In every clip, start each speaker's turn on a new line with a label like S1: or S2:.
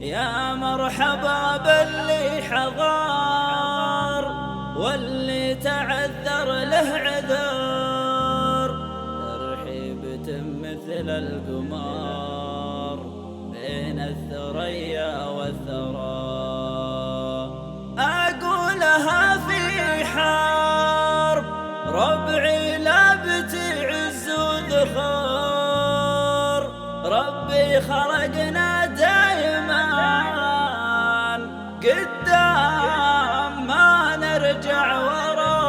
S1: يا مرحبا باللي حضر واللي تعذر له عذر، ترحيبة مثل القمر بين الثريا والثرى. أقولها في حرب ربعي لا بتعز وذخر، ربي خلقنا دايما قدام ما نرجع ورا.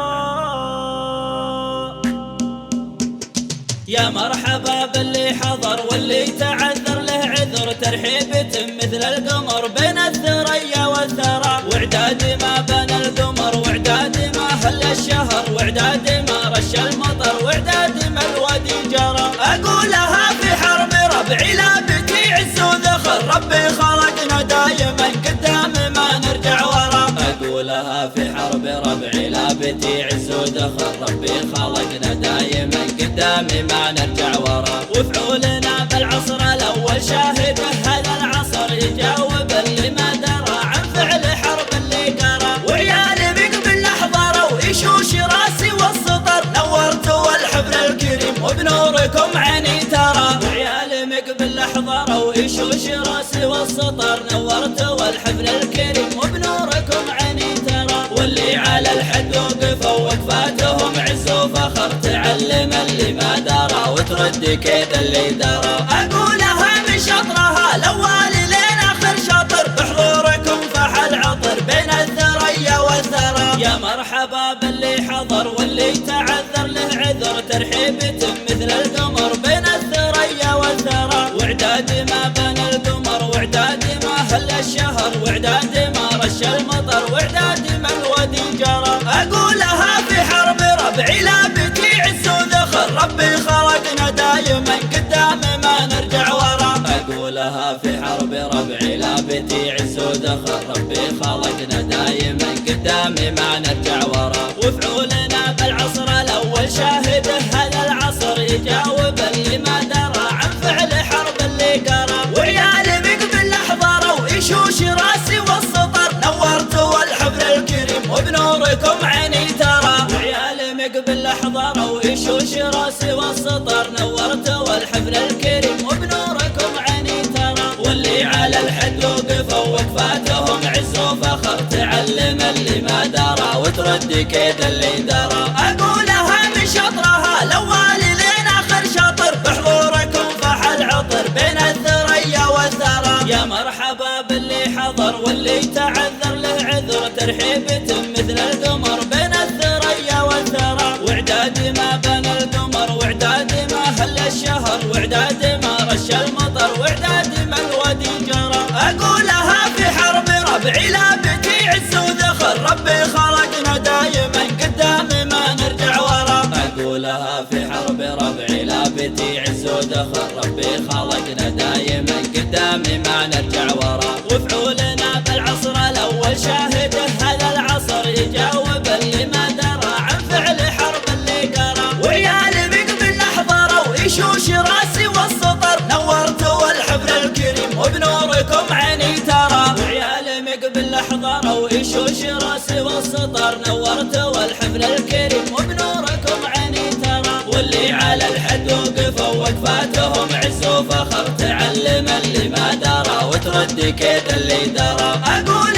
S1: يا مرحبا باللي حضر واللي تعذر له عذر، ترحيبة مثل القمر بين الثريا والثرى، وعداد ما بين القمر وعداد ما هل الشهر، وعداد ما رش المطر وعداد ما الوادي جرى. أقولها في حرب ربعي لا بتعز وذخر، ربي خلقنا دايما قدام ما نرجع ورا. أقولها في حرب ربعي لا بتعز وذخر، ربي خلقنا دايما قدام ما نرجع ورا. وفعولنا بالعصر الأول شاهد هذا العصر، يجاوب اللي ما درى عن فعل حرب اللي قرى. وعيالي بقبل أحضروا يشوش راسي والسطر، نورتوا الحفل الكريم وبنوركم عيني ترى. وعيالي مقبل أحضروا يشوش راسي والسطر، نورتوا الحفل الكريم وبنوركم عيني ترى. واللي على الحد وقفوا وقفاتهم عز وفخر، تعلم اللي ما درى وترد كيد اللي درى. أقولها من شطرها الأول لين آخر شطر، بحضوركم فحل عطر بين الثريا والثرى. يا مرحبا باللي حضر واللي تعذر له عذر، ترحيبة مثل القمر بين الثريا والثرى، وعداد ما بين القمر وعداد ما هل الشهر، وعداد ما رش المطر وعداد ما الوادي جرى. أقولها في حرب ربعي لا بتعز وذخر، ربي خلقنا دايما قدام ما نرجع ورا. أقولها في حرب ربعي لا بتعز وذخر، ربي خلقنا دايما قدام ما نرجع ورا. وفعولنا بالعصر الأول شاهد هذا العصر، يجاوب اللي ما درى عن فعل حرب اللي قرى. وعيالي بقبل أحضروا يشوش راسي والسطر، نورتوا الحفل الكريم وبنوركم عيني ترى. وعيالي مقبل أحضروا يشوش راسي والسطر، نورتوا الحفل الكريم وبنوركم عيني ترى. واللي على الحد وقفوا وقفاتهم عز وفخر، تعلم اللي ما درى وترد كيد اللي درى. أقولها من شطرها الأول لين آخر شطر، بحضوركم فحل عطر بين الثريا والثرى. يا مرحبا باللي حضر واللي تعذر له عذر، ترحيبة مثل القمر بين الثريا والثرى، وعداد ما بين القمر وعداد ما هل الشهر، وعداد ما رش المطر وعداد ما الوادي جرى. أقولها في حرب ربعي لا بتعز وذخر، ربي خلقنا دايما قدام ما نرجع ورا. أقولها في حرب ربعي لا بتعز وذخر، ربي خلقنا دايما قدام ما نرجع ورا. وفعولنا بالعصر الأول شاهد هذا العصر، يجاوب اللي ما درى عن فعل حرب اللي قرى. وعيالي بقبل أحضروا يشوش راسي والسطر، نورتوا الحفل الكريم وبنوركم عيني ترى. وعيالي مقبل أحضروا يشوش راسي والسطر، نورتوا الحفل الكريم وبنوركم عيني ترى. واللي على الحد وقفوا وقفاتهم عز وفخر، تعلم اللي ما درى وترد كيد اللي درى. أقول